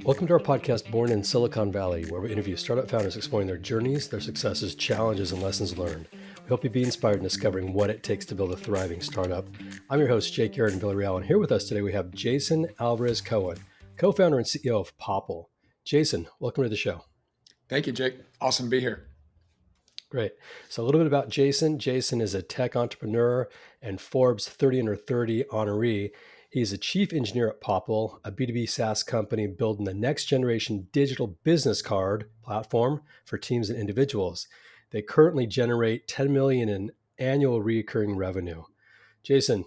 Welcome to our podcast, Born in Silicon Valley, where we interview startup founders exploring their journeys, their successes, challenges, and lessons learned. We hope you be inspired in discovering what it takes to build a thriving startup. I'm your host, Jake Garrett in Villarreal, and here with us today we have Jason Alvarez-Cohen, co-founder and CEO of Popl. Jason, welcome to the show. Thank you, Jake. Awesome to be here. Great. So a little bit about Jason. Jason is a tech entrepreneur and Forbes 30 under 30 honoree. He's a chief engineer at Popl, a B2B SaaS company building the next generation digital business card platform for teams and individuals. They currently generate 10 million in annual recurring revenue. Jason,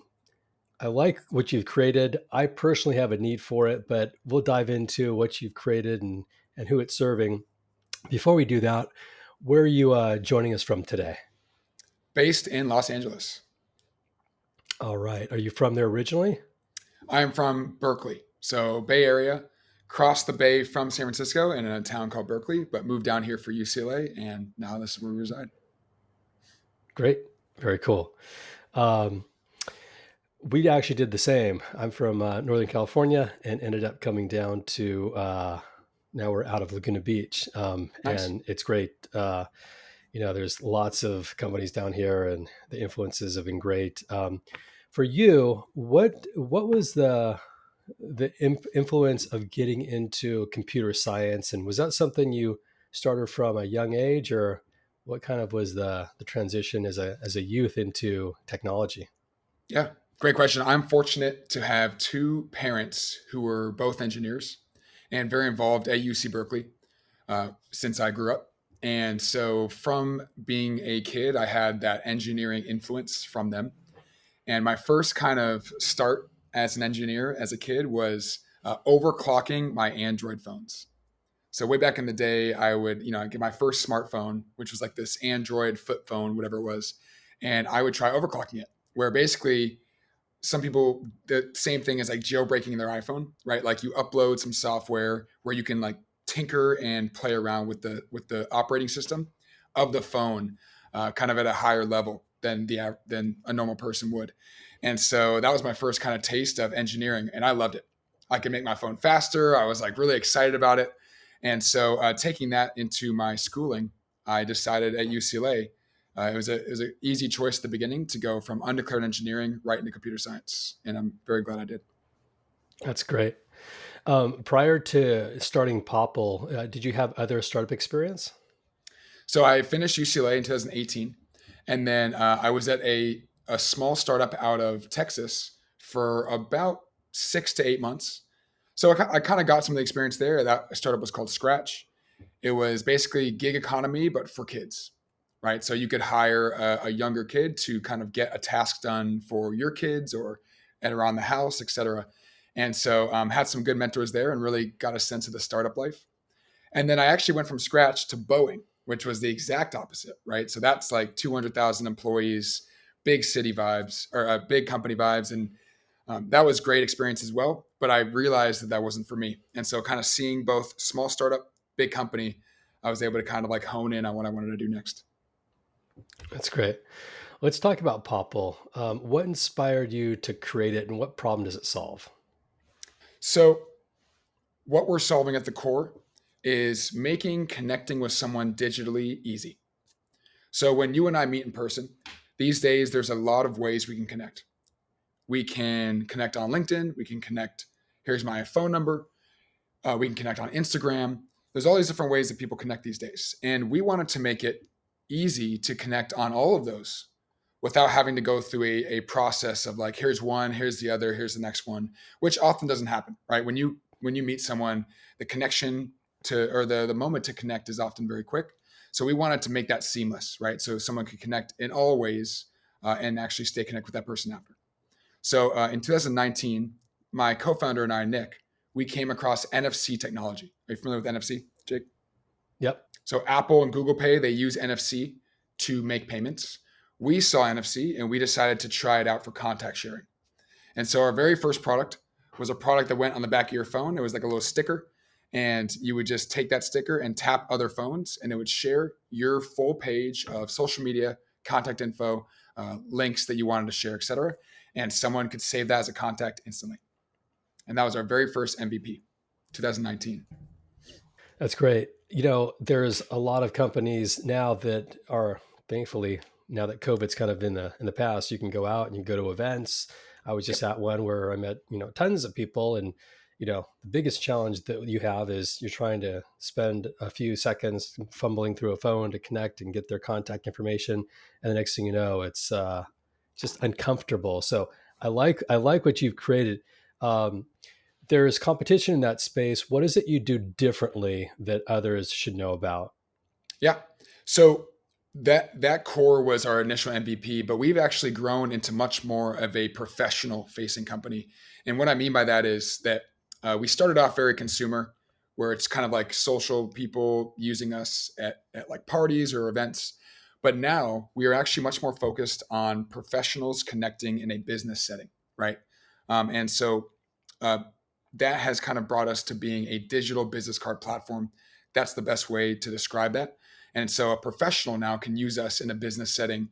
I like what you've created. I personally have a need for it, but we'll dive into what you've created and who it's serving. Before we do that, where are you joining us from today? Based in Los Angeles. All right. Are you from there originally? I am from Berkeley, so Bay Area, crossed the bay from San Francisco in a town called Berkeley, but moved down here for UCLA, and now this is where we reside. Great. Very cool. Um, we actually did the same. I'm from Northern California and ended up coming down to, now we're out of Laguna Beach, Nice. and it's great. There's lots of companies down here and the influences have been great. For you, what was the influence of getting into computer science, and was that something you started from a young age, or what kind of was the transition as a youth into technology? Yeah, great question. I'm fortunate to have two parents who were both engineers and very involved at UC Berkeley since I grew up. And so from being a kid, I had that engineering influence from them. And my first kind of start as an engineer as a kid was overclocking my Android phones. So way back in the day, I would, get my first smartphone, which was like this Android flip phone, whatever it was, and I would try overclocking it, where basically some people, the same thing as like jailbreaking their iPhone, right? Like you upload some software where you can like tinker and play around with the operating system of the phone, kind of at a higher level than a normal person would. And so that was my first kind of taste of engineering, and I loved it. I could make my phone faster. I was like really excited about it. And so taking that into my schooling, I decided at UCLA it was an easy choice at the beginning to go from undeclared engineering right into computer science, and I'm very glad I did. That's great. Prior to starting Popl, did you have other startup experience? So I finished UCLA in 2018, and then I was at a small startup out of Texas for about 6 to 8 months. So I kind of got some of the experience there. That startup was called Scratch. It was basically gig economy, but for kids, right? So you could hire a younger kid to kind of get a task done for your kids or and around the house, et cetera. And so had some good mentors there and really got a sense of the startup life. And then I actually went from Scratch to Boeing, which was the exact opposite, right? So that's like 200,000 employees, big city vibes or big company vibes. And that was great experience as well. But I realized that that wasn't for me. And so kind of seeing both small startup, big company, I was able to kind of like hone in on what I wanted to do next. That's great. Let's talk about Popl. What inspired you to create it, and what problem does it solve? So what we're solving at the core is making connecting with someone digitally easy. So when you and I meet in person, these days there's a lot of ways we can connect. We can connect on LinkedIn. We can connect. Here's my phone number. We can connect on Instagram. There's all these different ways that people connect these days. And we wanted to make it easy to connect on all of those without having to go through a process of like, here's one, here's the other, here's the next one, which often doesn't happen, right? When you meet someone, the connection to or the moment to connect is often very quick. So we wanted to make that seamless, right? So someone could connect in all ways and actually stay connected with that person after. So in 2019, my co-founder and I, Nick, we came across NFC technology. Are you familiar with NFC, Jake? Yep. So Apple and Google Pay, they use NFC to make payments. We saw NFC and we decided to try it out for contact sharing. And so our very first product was a product that went on the back of your phone. It was like a little sticker. And you would just take that sticker and tap other phones, and it would share your full page of social media, contact info, links that you wanted to share, et cetera. And someone could save that as a contact instantly. And that was our very first MVP, 2019. That's great. You know, there's a lot of companies now that are thankfully now that COVID's kind of in the past, you can go out and you go to events. I was just Yep. at one where I met, tons of people and the biggest challenge that you have is you're trying to spend a few seconds fumbling through a phone to connect and get their contact information and the next thing you know, it's just uncomfortable. So I like what you've created. Um, there's competition in that space. What is it you do differently that others should know about? Yeah. So that core was our initial MVP, but we've actually grown into much more of a professional facing company. And what I mean by that is that we started off very consumer, where it's kind of like social people using us at like parties or events. But now we are actually much more focused on professionals connecting in a business setting, right? And so uh, that has kind of brought us to being a digital business card platform. That's the best way to describe that. And so a professional now can use us in a business setting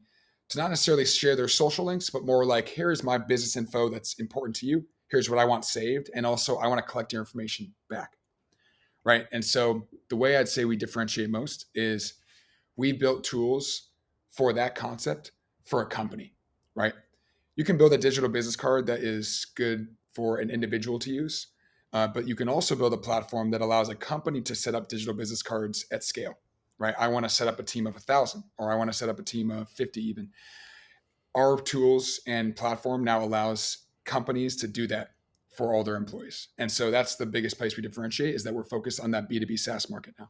to not necessarily share their social links, but more like, here's my business info that's important to you. Here's what I want saved. And also, I want to collect your information back. Right. And so the way I'd say we differentiate most is we built tools for that concept for a company. Right. You can build a digital business card that is good for an individual to use, but you can also build a platform that allows a company to set up digital business cards at scale. Right? I want to set up a team of 1,000, or I want to set up a team of 50 even. Our tools and platform now allows companies to do that for all their employees. And so that's the biggest place we differentiate, is that we're focused on that B2B SaaS market now.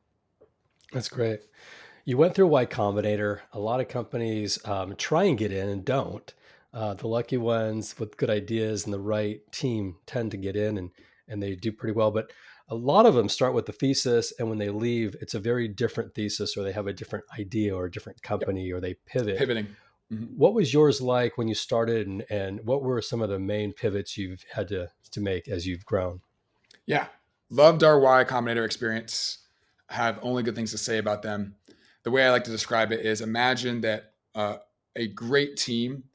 That's great. You went through Y Combinator. A lot of companies try and get in and don't. The lucky ones with good ideas and the right team tend to get in and they do pretty well. But a lot of them start with the thesis, and when they leave, it's a very different thesis, or they have a different idea or a different Yep. company, or they pivot. Pivoting. Mhm. What was yours like when you started, and what were some of the main pivots you've had to make as you've grown? Yeah. Loved our Y Combinator experience. Have only good things to say about them. The way I like to describe it is, imagine that a great team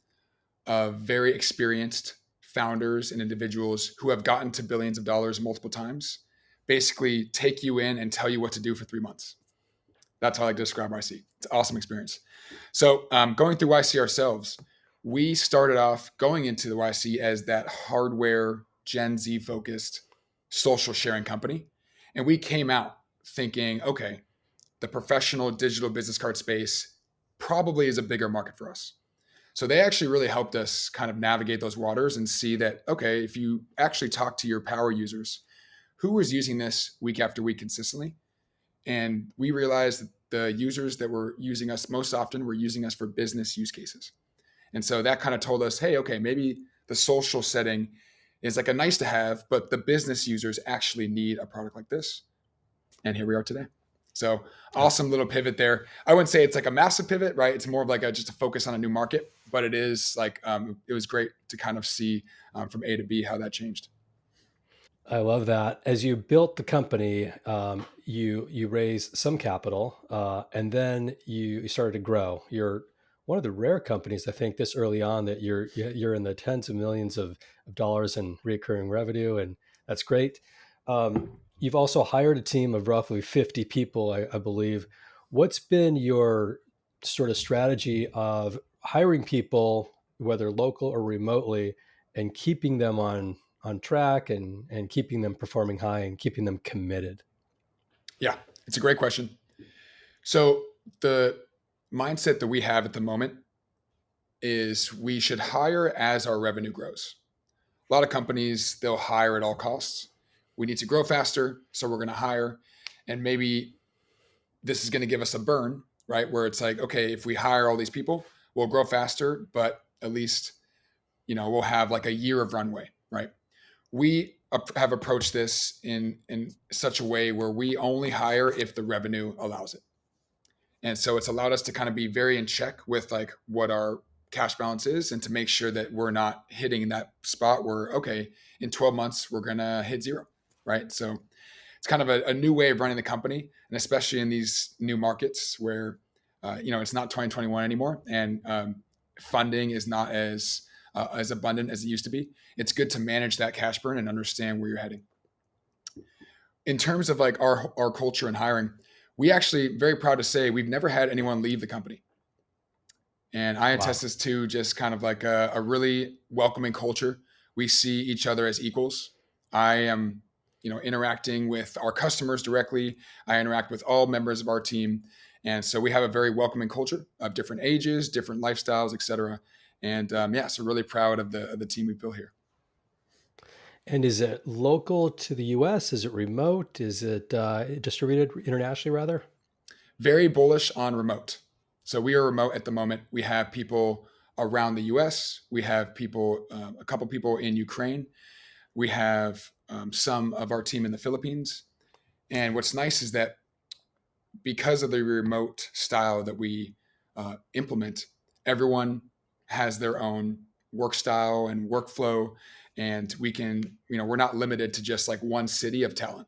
of very experienced founders and individuals who have gotten to billions of dollars multiple times basically take you in and tell you what to do for 3 months. That's how I like to describe YC. It's an awesome experience. So going through YC ourselves, we started off going into the YC as that hardware Gen Z focused social sharing company. And we came out thinking, okay, the professional digital business card space probably is a bigger market for us. So they actually really helped us kind of navigate those waters and see that, okay, if you actually talk to your power users, who was using this week after week consistently? And we realized that the users that were using us most often were using us for business use cases. And so that kind of told us, hey, okay, maybe the social setting is like a nice to have, but the business users actually need a product like this. And here we are today. So awesome little pivot there. I wouldn't say it's like a massive pivot, right? It's more of like just a focus on a new market, but it is like it was great to kind of see from A to B how that changed. I love that. As you built the company, you raised some capital, and then you started to grow. You're one of the rare companies, I think, this early on that you're in the tens of millions of dollars in recurring revenue, and that's great. You've also hired a team of roughly 50 people, I believe. What's been your sort of strategy of hiring people, whether local or remotely, and keeping them on track and keeping them performing high and keeping them committed? Yeah, it's a great question. So the mindset that we have at the moment is we should hire as our revenue grows. A lot of companies, they'll hire at all costs. We need to grow faster, so we're going to hire. And maybe this is going to give us a burn, right? Where it's like, okay, if we hire all these people, we'll grow faster, but at least, we'll have like a year of runway, right? We have approached this in such a way where we only hire if the revenue allows it. And so it's allowed us to kind of be very in check with like what our cash balance is, and to make sure that we're not hitting that spot where, okay, in 12 months, we're going to hit zero. Right. So it's kind of a new way of running the company. And especially in these new markets where, it's not 2021 anymore. And funding is not as as abundant as it used to be. It's good to manage that cash burn and understand where you're heading. In terms of like our culture and hiring, we actually very proud to say we've never had anyone leave the company. And I attest Wow. this to just kind of like a really welcoming culture. We see each other as equals. I am, interacting with our customers directly. I interact with all members of our team. And so we have a very welcoming culture of different ages, different lifestyles, et cetera. And yeah, so really proud of the team we built here. And is it local to the US? Is it remote? Is it distributed internationally, rather? Very bullish on remote. So we are remote at the moment. We have people around the US. We have people, a couple people in Ukraine. We have some of our team in the Philippines. And what's nice is that because of the remote style that we implement, everyone has their own work style and workflow. And we can, we're not limited to just like one city of talent,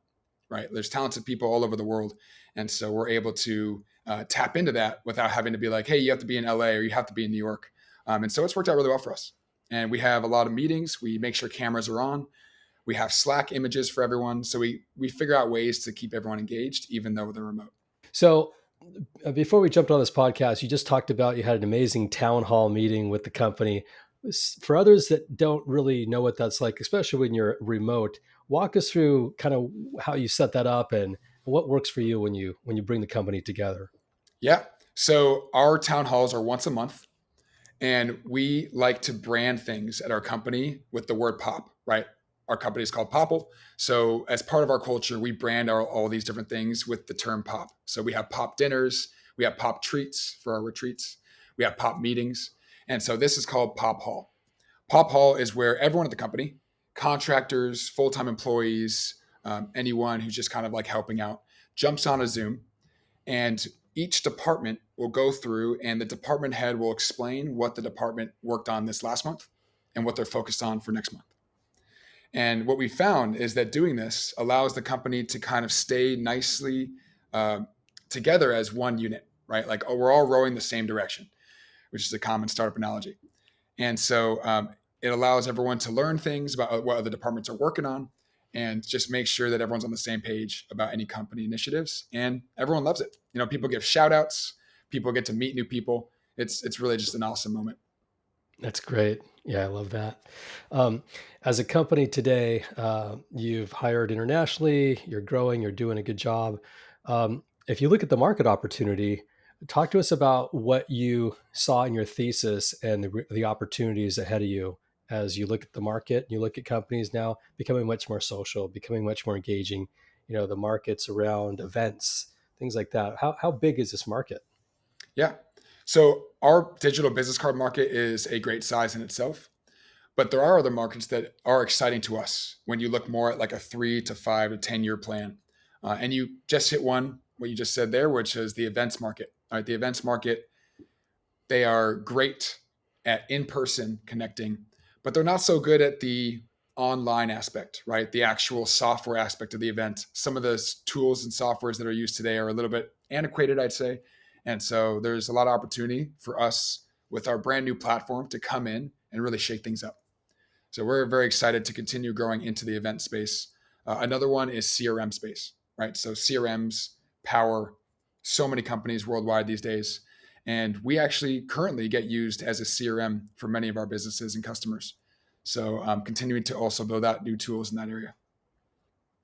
right? There's talented people all over the world. And so we're able to tap into that without having to be like, hey, you have to be in LA or you have to be in New York. And so it's worked out really well for us. And we have a lot of meetings. We make sure cameras are on. We have Slack images for everyone. So we figure out ways to keep everyone engaged, even though they're remote. So, before we jumped on this podcast, you just talked about you had an amazing town hall meeting with the company. For others that don't really know what that's like, especially when you're remote, walk us through kind of how you set that up and what works for you when you bring the company together. Yeah. So our town halls are once a month. And we like to brand things at our company with the word pop, right? Our company is called Popl. So as part of our culture, we brand all these different things with the term pop. So we have pop dinners, we have pop treats for our retreats, we have pop meetings. And so this is called Pop Hall. Pop Hall is where everyone at the company, contractors, full-time employees, anyone who's just kind of like helping out, jumps on a Zoom, and each department will go through and the department head will explain what the department worked on this last month and what they're focused on for next month. And what we found is that doing this allows the company to kind of stay nicely uh, together as one unit, right? Like, oh, we're all rowing the same direction, which is a common startup analogy. And so it allows everyone to learn things about what other departments are working on and just make sure that everyone's on the same page about any company initiatives. And everyone loves it. People give shout outs, people get to meet new people. It's really just an awesome moment. That's great. Yeah, I love that. Um, as a company today, you've hired internationally, you're growing, you're doing a good job. If you look at the market opportunity, talk to us about what you saw in your thesis and the opportunities ahead of you as you look at the market. You look at companies now becoming much more social, becoming much more engaging. The markets around events, things like that. How big is this market? Yeah. So our digital business card market is a great size in itself. But there are other markets that are exciting to us when you look more at like a 3 to 5 to 10 year plan. And you just hit one, what you just said there, which is the events market. All right, the events market, they are great at in person connecting, but they're not so good at the online aspect, right? The actual software aspect of the event. Some of the tools and softwares that are used today are a little bit antiquated, I'd say. And so there's a lot of opportunity for us with our brand new platform to come in and really shake things up. So we're very excited to continue growing into the event space. Another one is CRM space, right? So CRMs power so many companies worldwide these days. And we actually currently get used as a CRM for many of our businesses and customers. So continuing to also build out new tools in that area.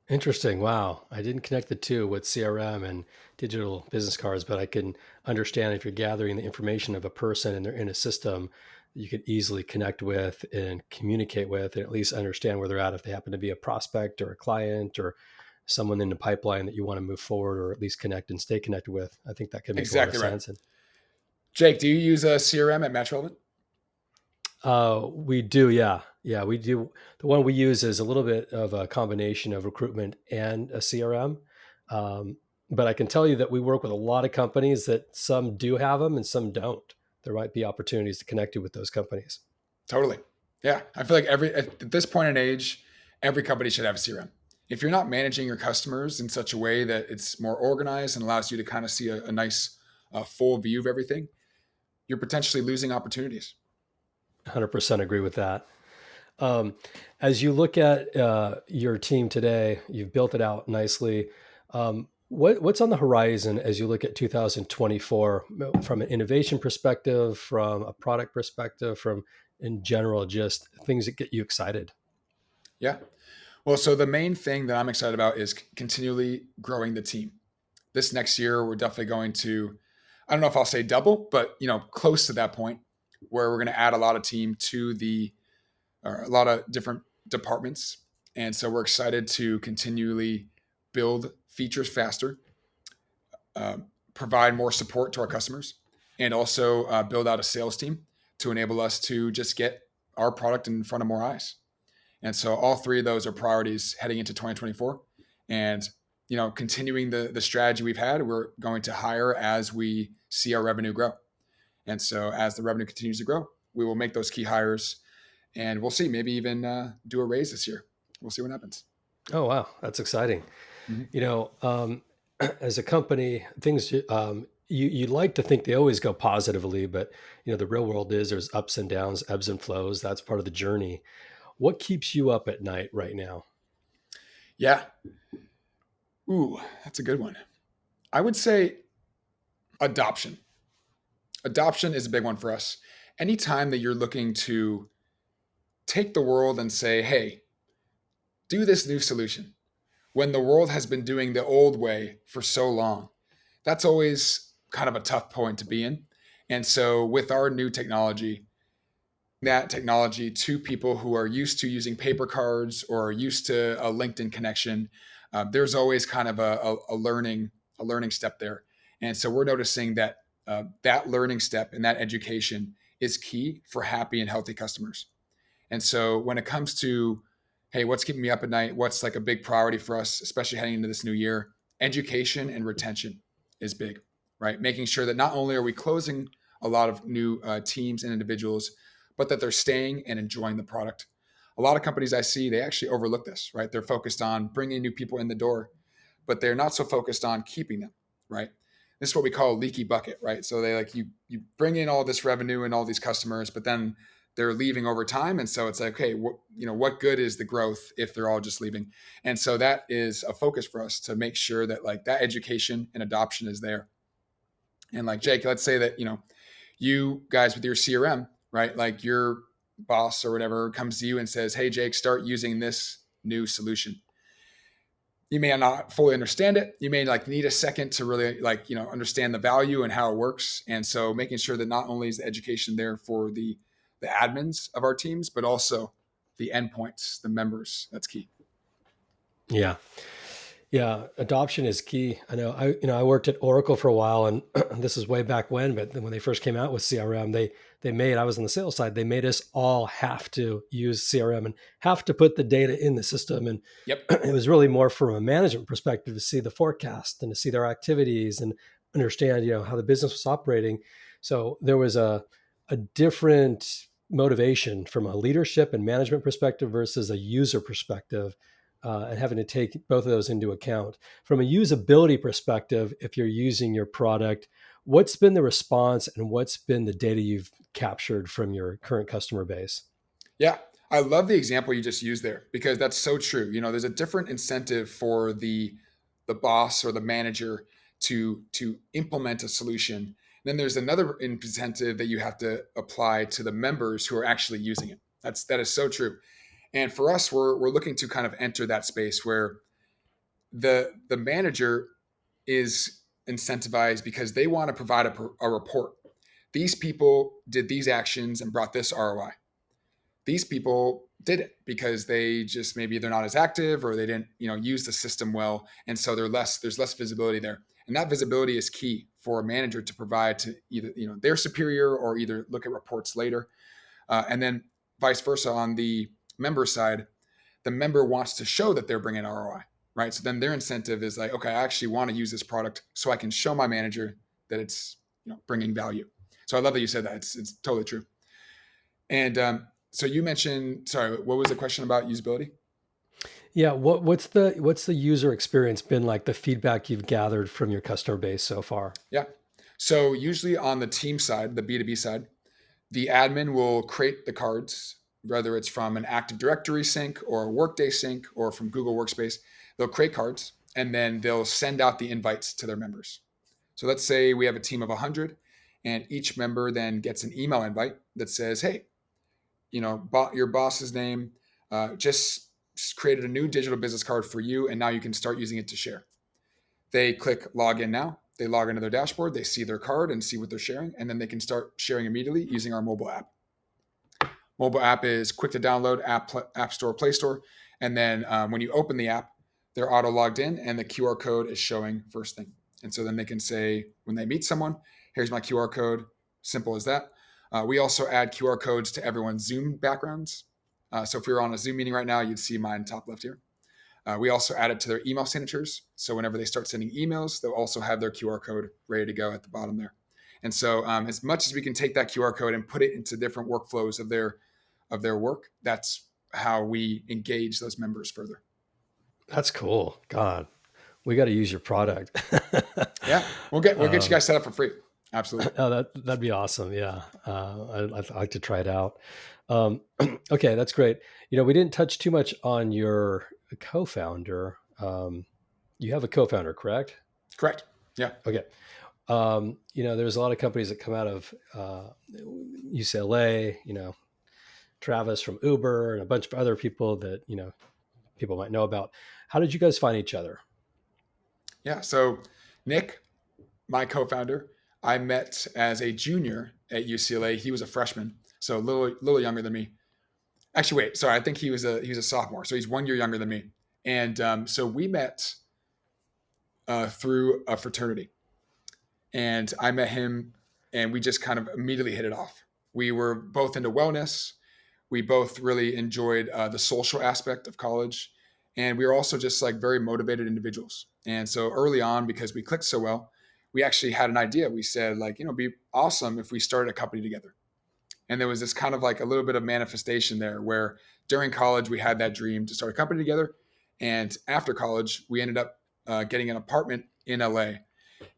Interesting. Wow. I didn't connect the two with CRM and digital business cards, but I can understand if you're gathering the information of a person and they're in a system you could easily connect with and communicate with, and at least understand where they're at if they happen to be a prospect or a client or someone in the pipeline that you want to move forward or at least connect and stay connected with. I think that could make a lot of Exactly right. sense. And Jake, do you use a CRM at Match Relevant? we do, yeah. Yeah, we do. The one we use is a little bit of a combination of recruitment and a CRM. Um, but I can tell you that we work with a lot of companies that some do have them and some don't. There might be opportunities to connect you with those companies. Totally. Yeah. I feel like at this point in age, every company should have a CRM. If you're not managing your customers in such a way that it's more organized and allows you to kind of see a nice full view of everything, you're potentially losing opportunities. 100% agree with that. Um, as you look at your team today, you've built it out nicely. What's on the horizon as you look at 2024 from an innovation perspective, from a product perspective, from in general, just things that get you excited? Yeah. Well, so the main thing that I'm excited about is continually growing the team. This next year, we're definitely going to, I don't know if I'll say double, but close to that point where we're going to add a lot of team to the, or a lot of different departments. And so we're excited to continually build features faster, uh, provide more support to our customers, and also build out a sales team to enable us to just get our product in front of more eyes. And so all three of those are priorities heading into 2024. And continuing the strategy we've had, we're going to hire as we see our revenue grow. And so as the revenue continues to grow, we will make those key hires, and we'll see, maybe even do a raise this year. We'll see what happens. Oh, wow. That's exciting. Mhm. You know, as a company, things you like to think they always go positively, but the real world is there's ups and downs, ebbs and flows. That's part of the journey. What keeps you up at night right now? Yeah. Ooh, that's a good one. I would say adoption. Adoption is a big one for us. Anytime that you're looking to take the world and say, hey, do this new solution, when the world has been doing the old way for so long, that's always kind of a tough point to be in. And so with our new technology, that technology to people who are used to using paper cards or are used to a LinkedIn connection, there's always kind of a learning step there. And so we're noticing that that learning step and that education is key for happy and healthy customers. And so when it comes to, hey, what's keeping me up at night? What's like a big priority for us, especially heading into this new year? Education and retention is big, right? Making sure that not only are we closing a lot of new teams and individuals, but that they're staying and enjoying the product. A lot of companies I see, they actually overlook this, right? They're focused on bringing new people in the door, but they're not so focused on keeping them, right? This is what we call a leaky bucket, right? So they like you bring in all this revenue and all these customers, but then they're leaving over time, and so it's like, okay, what good is the growth if they're all just leaving? And so that is a focus for us to make sure that like that education and adoption is there. And like Jake, let's say that you guys with your CRM, right? Like your boss or whatever comes to you and says, hey, Jake, start using this new solution. You may not fully understand it. You may like need a second to really understand the value and how it works. And so making sure that not only is the education there for the admins of our teams, but also the endpoints, the members. That's key. Yeah. Yeah, adoption is key. I know I worked at Oracle for a while, and this is way back when, but when they first came out with CRM, they made, I was on the sales side, they made us all have to use CRM and have to put the data in the system. And Yep. it was really more from a management perspective to see the forecast and to see their activities and understand, how the business was operating. So there was a different motivation from a leadership and management perspective versus a user perspective, and having to take both of those into account. From a usability perspective, if you're using your product, what's been the response and what's been the data you've captured from your current customer base? Yeah. I love the example you just used there because that's so true. There's a different incentive for the boss or the manager to implement a solution. Then there's another incentive that you have to apply to the members who are actually using it. That is so true. And for us, we're looking to kind of enter that space where the manager is incentivized because they want to provide a report. These people did these actions and brought this ROI. These people did it because they just maybe they're not as active or they didn't use the system well, and so there's less visibility there, and that visibility is key for a manager to provide to either their superior or either look at reports later, and then vice versa on the member side. The member wants to show that they're bringing ROI, right? So then their incentive is like, okay, I actually want to use this product so I can show my manager that it's bringing value. So I love that you said that. It's totally true. And so you mentioned, sorry, what was the question about usability? Yeah, what's the user experience been like, the feedback you've gathered from your customer base so far? Yeah. So usually on the team side, the B2B side, The admin will create the cards, whether it's from an Active Directory sync or a Workday sync or from Google Workspace. They'll create cards and then they'll send out the invites to their members. So let's say we have a team of 100 and each member then gets an email invite that says, hey, your boss's name just created a new digital business card for you, and now you can start using it to share. They click login now. They log into their dashboard. They see their card and see what they're sharing, and then they can start sharing immediately using our mobile app. Mobile app is quick to download, App Store, Play Store, and then when you open the app, they're auto logged in, and the QR code is showing first thing. And so then they can say when they meet someone, "Here's my QR code." Simple as that. We also add QR codes to everyone's Zoom backgrounds. So if we were on a Zoom meeting right now, you'd see mine top left here. We also add it to their email signatures. So whenever they start sending emails, they'll also have their QR code ready to go at the bottom there. And so as much as we can take that QR code and put it into different workflows of their work, that's how we engage those members further. That's cool. God, we got to use your product. Yeah, we'll get you guys set up for free. Absolutely. Oh, that'd be awesome. Yeah, I'd like to try it out. Okay, that's great. We didn't touch too much on your co-founder. You have a co-founder, correct? Correct. Yeah. Okay. There's a lot of companies that come out of UCLA. Travis from Uber and a bunch of other people that people might know about. How did you guys find each other? Yeah. So Nick, my co-founder, I met as a junior at UCLA. He was a freshman, so a little younger than me. Actually, wait. Sorry, I think he was a sophomore, so he's 1 year younger than me. And so we met through a fraternity, and I met him, and we just kind of immediately hit it off. We were both into wellness. We both really enjoyed the social aspect of college, and we were also just like very motivated individuals. And so early on, because we clicked so well, we actually had an idea. We said, like, it'd be awesome if we started a company together. And there was this kind of like a little bit of manifestation there where during college we had that dream to start a company together, and after college we ended up getting an apartment in LA.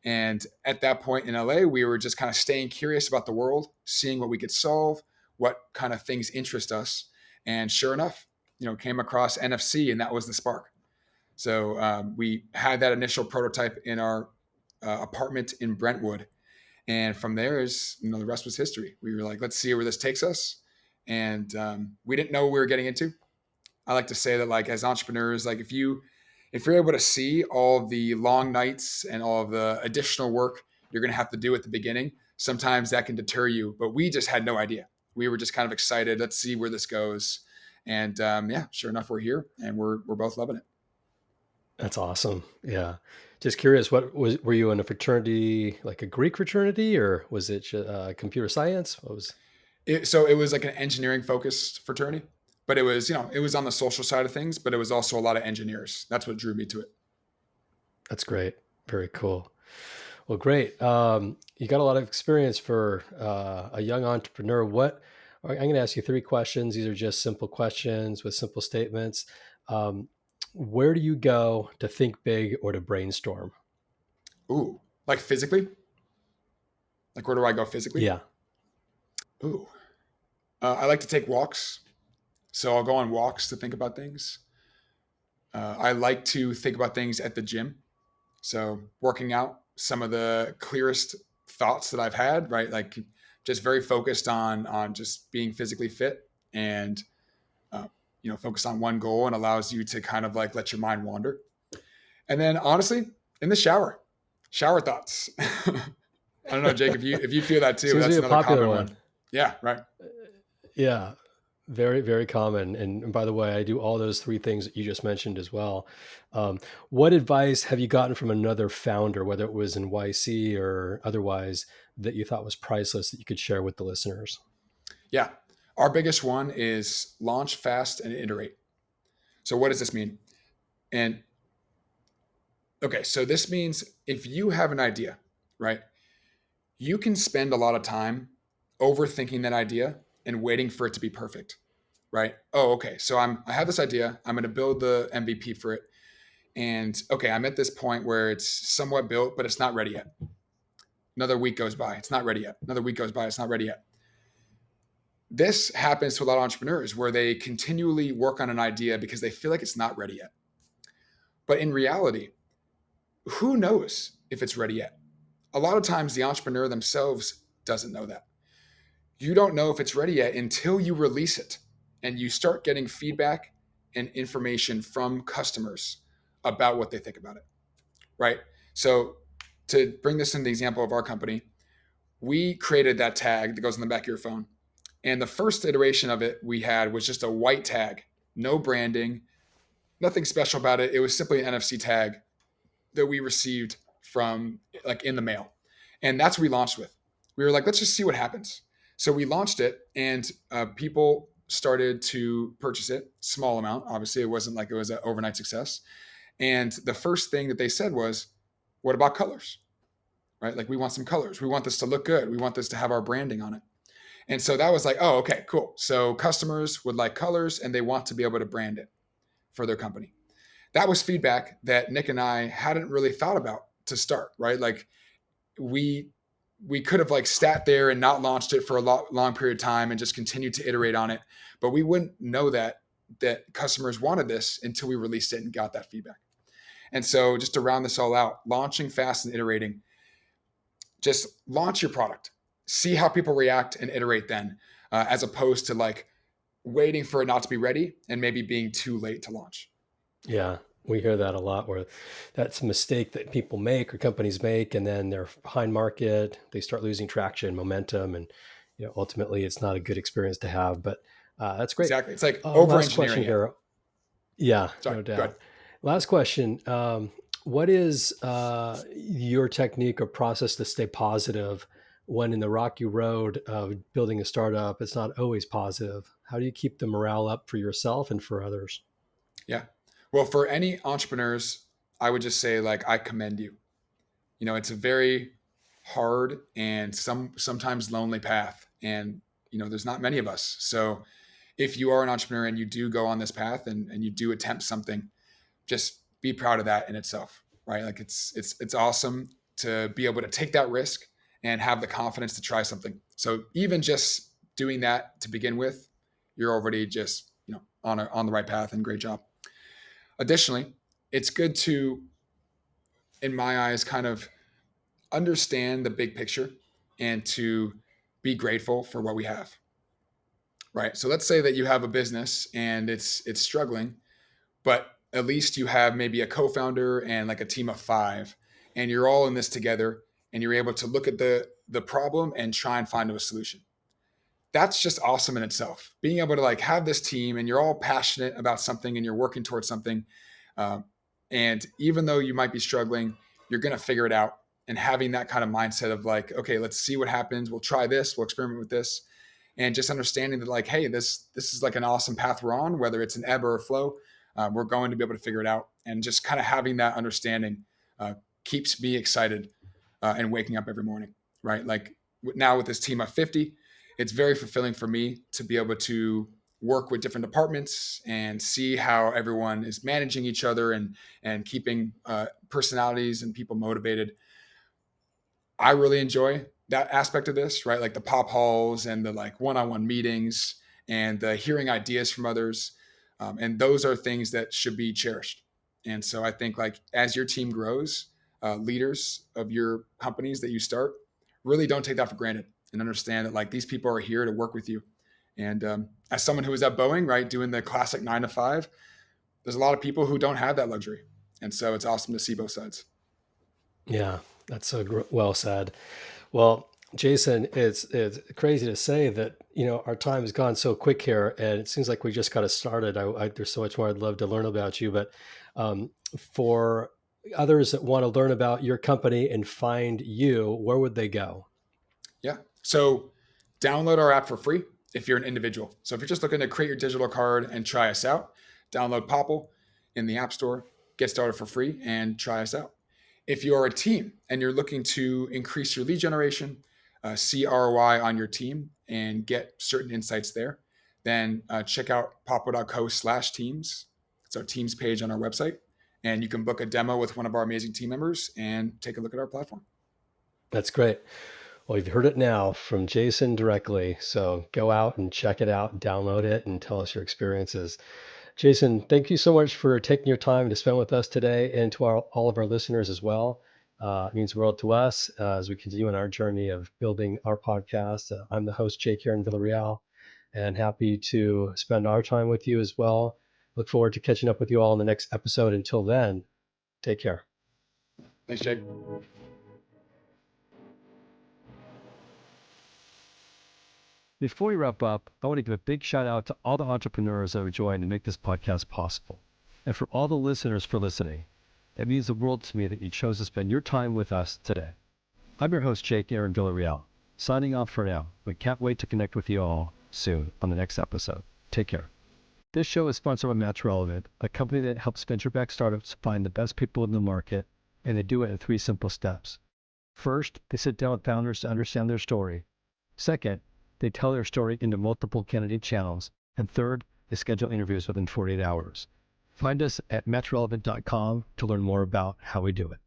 And at that point in LA, we were just kind of staying curious about the world, seeing what we could solve, what kind of things interest us. And sure enough, came across NFC, and that was the spark. So we had that initial prototype in our apartment in Brentwood. And from there is, the rest was history. We were like, let's see where this takes us. And we didn't know what we were getting into. I like to say that, like, as entrepreneurs, like if you're able to see all the long nights and all of the additional work you're going to have to do at the beginning, sometimes that can deter you. But we just had no idea. We were just kind of excited. Let's see where this goes. And yeah, sure enough, we're here, and we're both loving it. That's awesome. Yeah. Just curious, were you in a fraternity, like a Greek fraternity, or was it computer science? What was? So it was like an engineering focused fraternity, but it was on the social side of things, but it was also a lot of engineers. That's what drew me to it. That's great. Very cool. Well, great. You got a lot of experience for a young entrepreneur. I'm going to ask you 3 questions. These are just simple questions with simple statements. Um, where do you go to think big or to brainstorm? Ooh, like physically? Like, where do I go physically? Yeah. Ooh, I like to take walks. So I'll go on walks to think about things. I like to think about things at the gym. So working out, some of the clearest thoughts that I've had, right? Like, just very focused on just being physically fit, and focused on one goal, and allows you to kind of like let your mind wander. And then honestly, in the shower thoughts. I don't know, Jake, if you feel that too. Seems to be That's a another popular common one. one. Yeah, right. Yeah. Very, very common. And by the way, I do all those 3 things that you just mentioned as well. What advice have you gotten from another founder, whether it was in YC or otherwise, that you thought was priceless that you could share with the listeners? Yeah. Our biggest one is launch fast and iterate. So what does this mean? And okay, so this means if you have an idea, right, you can spend a lot of time overthinking that idea and waiting for it to be perfect, right? Oh, okay. So I have this idea. I'm going to build the MVP for it. And okay, I'm at this point where it's somewhat built, but it's not ready yet. Another week goes by. It's not ready yet. Another week goes by. It's not ready yet. This happens to a lot of entrepreneurs where they continually work on an idea because they feel like it's not ready yet. But in reality, who knows if it's ready yet? A lot of times the entrepreneur themselves doesn't know that. You don't know if it's ready yet until you release it and you start getting feedback and information from customers about what they think about it, right? So, to bring this in the example of our company, we created that tag that goes on the back of your phone. And the first iteration of it we had was just a white tag, no branding, nothing special about it. It was simply an NFC tag that we received from like in the mail. And that's what we launched with. We were like, let's just see what happens. So we launched it and people started to purchase it, small amount. Obviously, it wasn't like it was an overnight success. And the first thing that they said was, what about colors? Right? Like, we want some colors. We want this to look good. We want this to have our branding on it. And so that was like, oh, okay, cool. So customers would like colors and they want to be able to brand it for their company. That was feedback that Nick and I hadn't really thought about to start, right? Like, we could have like sat there and not launched it for a long period of time and just continued to iterate on it, but we wouldn't know that customers wanted this until we released it and got that feedback. And so, just to round this all out, launching fast and iterating, just launch your product, see how people react and iterate then, as opposed to like waiting for it not to be ready and maybe being too late to launch. Yeah, we hear that a lot where that's a mistake that people make or companies make, and then they're behind market, they start losing traction, momentum, and ultimately it's not a good experience to have. But that's great. Exactly. It's like over Last engineering question it. here. Yeah, Sorry, no go ahead. doubt. Last question. What is your technique or process to stay positive when in the rocky road of building a startup, it's not always positive? How do you keep the morale up for yourself and for others? Yeah. Well, for any entrepreneurs, I would just say like I commend you. It's a very hard and sometimes lonely path, and there's not many of us. So if you are an entrepreneur and you do go on this path and you do attempt something, just be proud of that in itself, right? Like, it's awesome to be able to take that risk and have the confidence to try something. So even just doing that to begin with, you're already just on the right path, and great job. Additionally, it's good to, in my eyes, kind of understand the big picture and to be grateful for what we have. Right. So let's say that you have a business and it's struggling, but at least you have maybe a co-founder and like a team of five, and you're all in this together, and you're able to look at the problem and try and find a solution. That's just awesome in itself. Being able to like have this team and you're all passionate about something and you're working towards something. Um, and even though you might be struggling, you're going to figure it out. And having that kind of mindset of like, okay, let's see what happens. We'll try this. We'll experiment with this. And just understanding that like, hey, this is like an awesome path we're on, whether it's an ebb or a flow. We're going to be able to figure it out. And just kind of having that understanding keeps me excited and waking up every morning, right? Like, now with this team of 50, it's very fulfilling for me to be able to work with different departments and see how everyone is managing each other and keeping personalities and people motivated. I really enjoy that aspect of this, right? Like the pop halls and the like one-on-one meetings and the hearing ideas from others. And those are things that should be cherished. And so I think like as your team grows, leaders of your companies that you start, really don't take that for granted and understand that like these people are here to work with you. And as someone who was at Boeing, right, doing the classic 9 to 5, there's a lot of people who don't have that luxury. And so it's awesome to see both sides. Yeah, that's so well said. Well, Jason, it's crazy to say that our time has gone so quick here, and it seems like we just got started. There's so much more I'd love to learn about you, but for others that want to learn about your company and find you, where would they go? Yeah. So download our app for free if you're an individual. So if you're just looking to create your digital card and try us out, download Popl in the App Store, get started for free, and try us out. If you're a team and you're looking to increase your lead generation, see ROI on your team, and get certain insights there, then check out popl.co/teams. It's our teams page on our website. And you can book a demo with one of our amazing team members and take a look at our platform. That's great. Well, you've heard it now from Jason directly. So go out and check it out, download it, and tell us your experiences. Jason, thank you so much for taking your time to spend with us today and to all of our listeners as well. It means the world to us as we continue on our journey of building our podcast. I'm the host, Jake here in Villarreal, and happy to spend our time with you as well. Look forward to catching up with you all in the next episode. Until then, take care. Thanks, Jake. Before we wrap up, I want to give a big shout out to all the entrepreneurs that have joined to make this podcast possible. And for all the listeners for listening. It means the world to me that you chose to spend your time with us today. I'm your host, Jake here in Villarreal, signing off for now, but can't wait to connect with you all soon on the next episode. Take care. This show is sponsored by Match Relevant, a company that helps venture-backed startups find the best people in the market, and they do it in 3 simple steps. First, they sit down with founders to understand their story. Second, they tell their story into multiple candidate channels. And third, they schedule interviews within 48 hours. Find us at matchrelevant.com to learn more about how we do it.